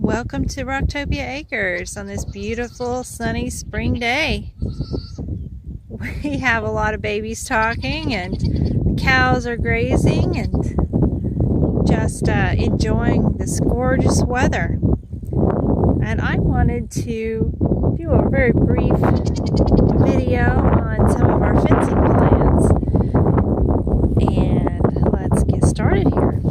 Welcome to Rocktopia Acres on this beautiful sunny spring day. We have a lot of babies talking and the cows are grazing and just enjoying this gorgeous weather. And I wanted to do a very brief video on some of our fencing plans. And let's get started here.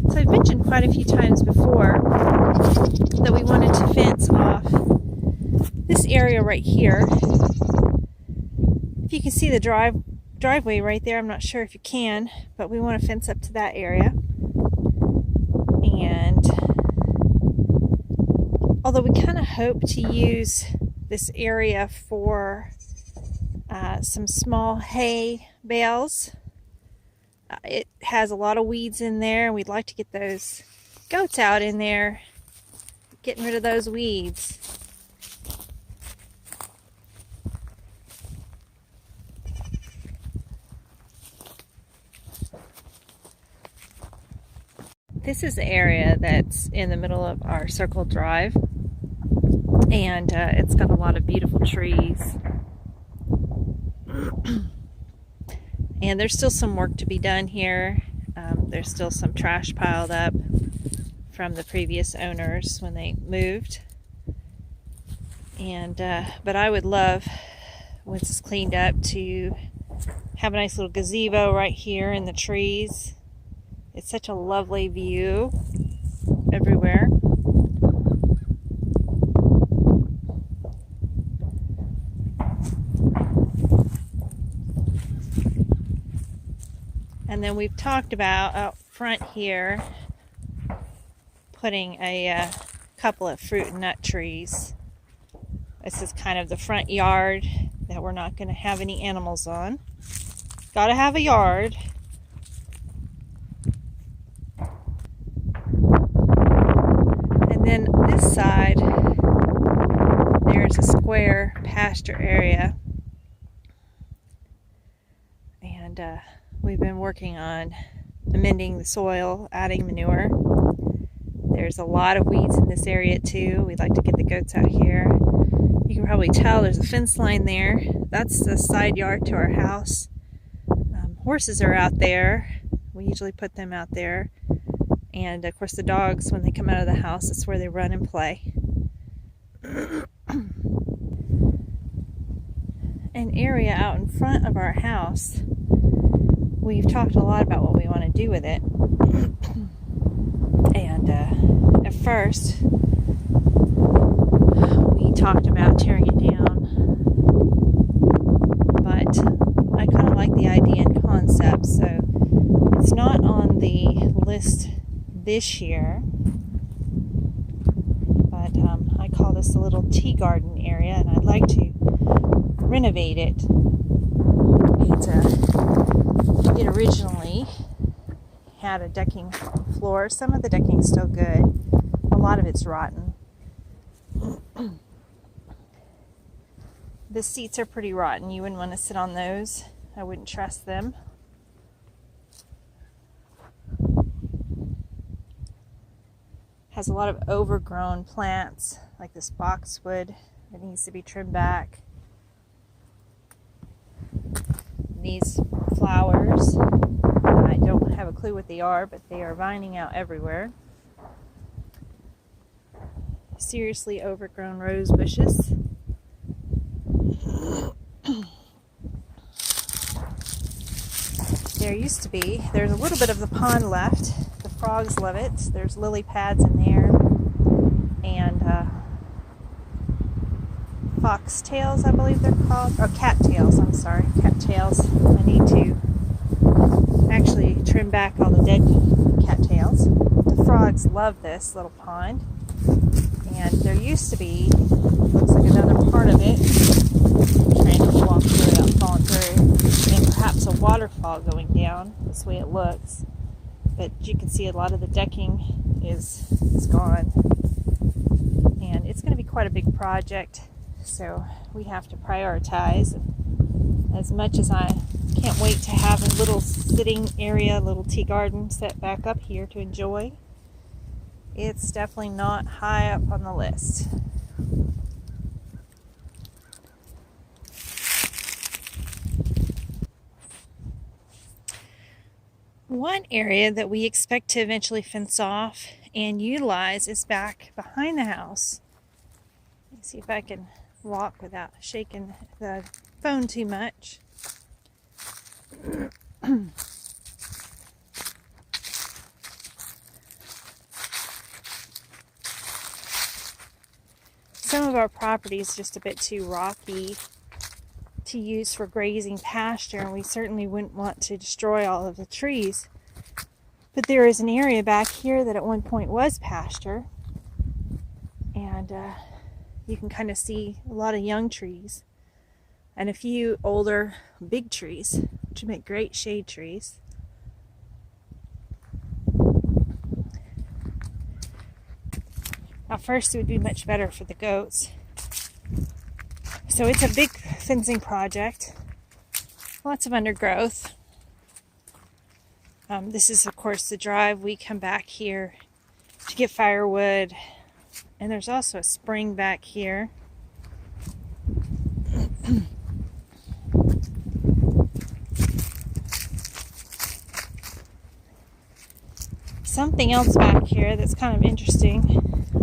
So I've mentioned quite a few times before that we wanted to fence off this area right here. If you can see the driveway right there, I'm not sure if you can, but we want to fence up to that area. And although we kind of hope to use this area for some small hay bales, it has a lot of weeds in there, and we'd like to get those goats out in there, getting rid of those weeds. This is the area that's in the middle of our circle drive, and it's got a lot of beautiful trees. And there's still some work to be done here. There's still some trash piled up from the previous owners when they moved. And but I would love, once it's cleaned up, to have a nice little gazebo right here in the trees. It's such a lovely view everywhere. And then we've talked about out front here putting a couple of fruit and nut trees. This is kind of the front yard that we're not going to have any animals on. Gotta have a yard. And then this side, there's a square pasture area. And we've been working on amending the soil, adding manure. There's a lot of weeds in this area too. We'd like to get the goats out here. You can probably tell there's a fence line there. That's the side yard to our house. Horses are out there. We usually put them out there. And of course the dogs, when they come out of the house, that's where they run and play. An area out in front of our house, we've talked a lot about what we want to do with it. And at first, we talked about tearing it down. But I kind of like the idea and concept, so it's not on the list this year. But I call this a little tea garden area, and I'd like to renovate it. It originally had a decking floor. Some of the decking is still good. A lot of it's rotten. The seats are pretty rotten. You wouldn't want to sit on those. I wouldn't trust them. Has a lot of overgrown plants, like this boxwood that needs to be trimmed back. These flowers, I don't have a clue what they are, but they are vining out everywhere. Seriously overgrown rose bushes. There's a little bit of the pond left. The frogs love it. There's lily pads in there. And foxtails, I believe they're called. Or cattails, I'm sorry. Cattails. I need to actually trim back all the dead cattails. The frogs love this little pond. And there used to be, looks like another part of it, I'm trying to walk through without falling through, and perhaps a waterfall going down. This way it looks. But you can see a lot of the decking is gone. And it's going to be quite a big project, so we have to prioritize. As much as I can't wait to have a little sitting area, a little tea garden set back up here to enjoy, it's definitely not high up on the list. One area that we expect to eventually fence off and utilize is back behind the house. Let's see if I can walk without shaking the phone too much. Some of our property is just a bit too rocky to use for grazing pasture, and we certainly wouldn't want to destroy all of the trees. But there is an area back here that at one point was pasture, and you can kind of see a lot of young trees and a few older big trees, which make great shade trees. Now first it would be much better for the goats. So it's a big fencing project, lots of undergrowth. This is of course the drive. We come back here to get firewood, and there's also a spring back here. Something else back here that's kind of interesting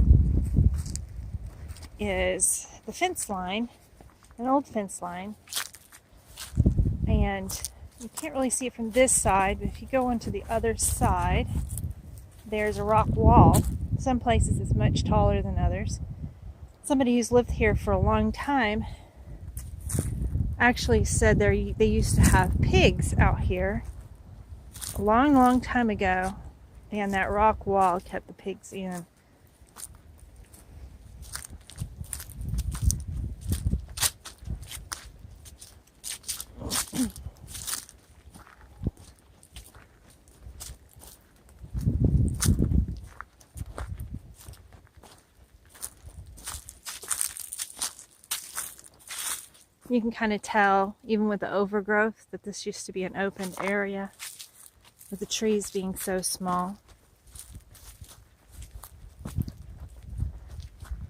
is the fence line, an old fence line, and you can't really see it from this side, but if you go onto the other side, there's a rock wall. Some places it's much taller than others. Somebody who's lived here for a long time actually said they used to have pigs out here a long, long time ago, and that rock wall kept the pigs in. You can kind of tell, even with the overgrowth, that this used to be an open area, with the trees being so small.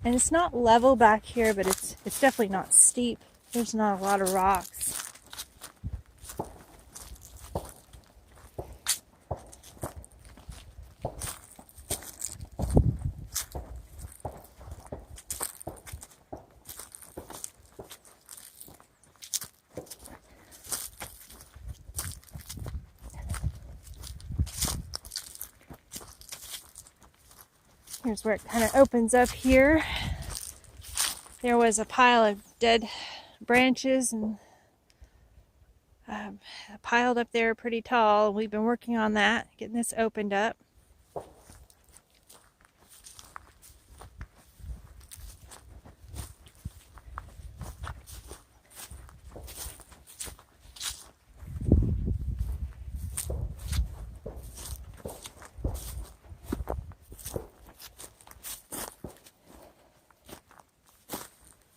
And it's not level back here, but it's definitely not steep. There's not a lot of rocks. Here's where it kind of opens up here. There was a pile of dead branches and piled up there pretty tall. We've been working on that, getting this opened up.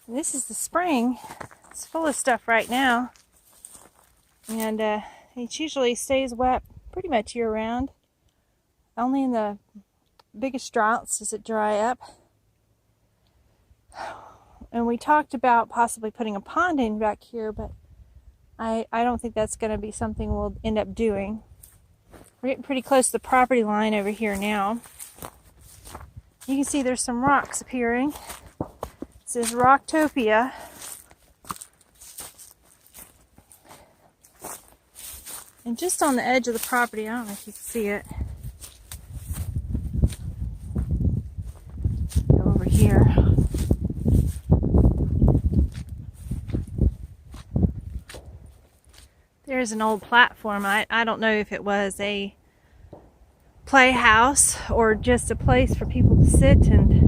This is the spring. It's full of stuff right now, and it usually stays wet pretty much year round. Only in the biggest droughts does it dry up. And we talked about possibly putting a pond in back here, but I don't think that's going to be something we'll end up doing. We're getting pretty close to the property line over here now. You can see there's some rocks appearing. This is Rocktopia. And just on the edge of the property, I don't know if you can see it. Go over here. There's an old platform. I don't know if it was a playhouse or just a place for people to sit and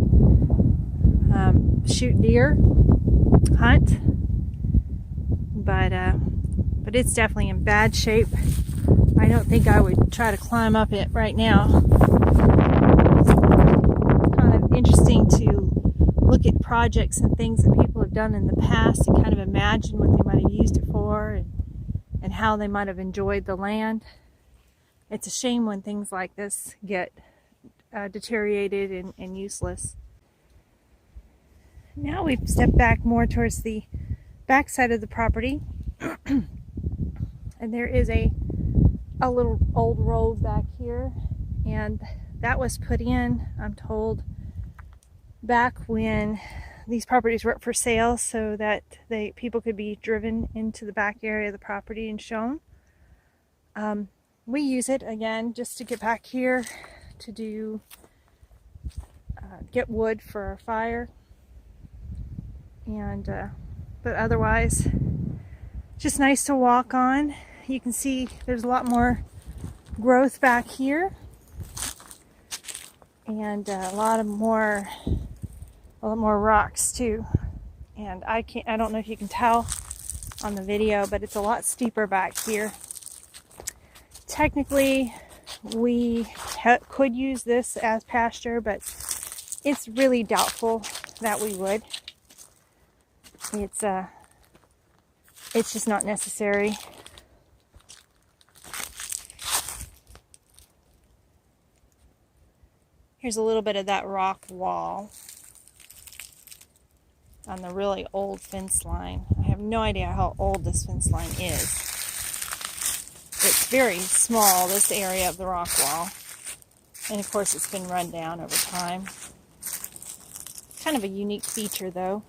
shoot deer, hunt, but it's definitely in bad shape. I don't think I would try to climb up it right now. It's kind of interesting to look at projects and things that people have done in the past and kind of imagine what they might have used it for and how they might have enjoyed the land. It's a shame when things like this get deteriorated and useless. Now we've stepped back more towards the back side of the property, and there is a little old road back here, and that was put in, I'm told, back when these properties were up for sale, so that people could be driven into the back area of the property and shown. We use it again just to get back here to do get wood for our fire, and but otherwise just nice to walk on. You can see there's a lot more growth back here, and a lot more rocks too. And I don't know if you can tell on the video, but it's a lot steeper back here. Technically, we could use this as pasture, but it's really doubtful that we would. It's just not necessary. Here's a little bit of that rock wall on the really old fence line. I have no idea how old this fence line is. It's very small, this area of the rock wall. And of course it's been run down over time. Kind of a unique feature though.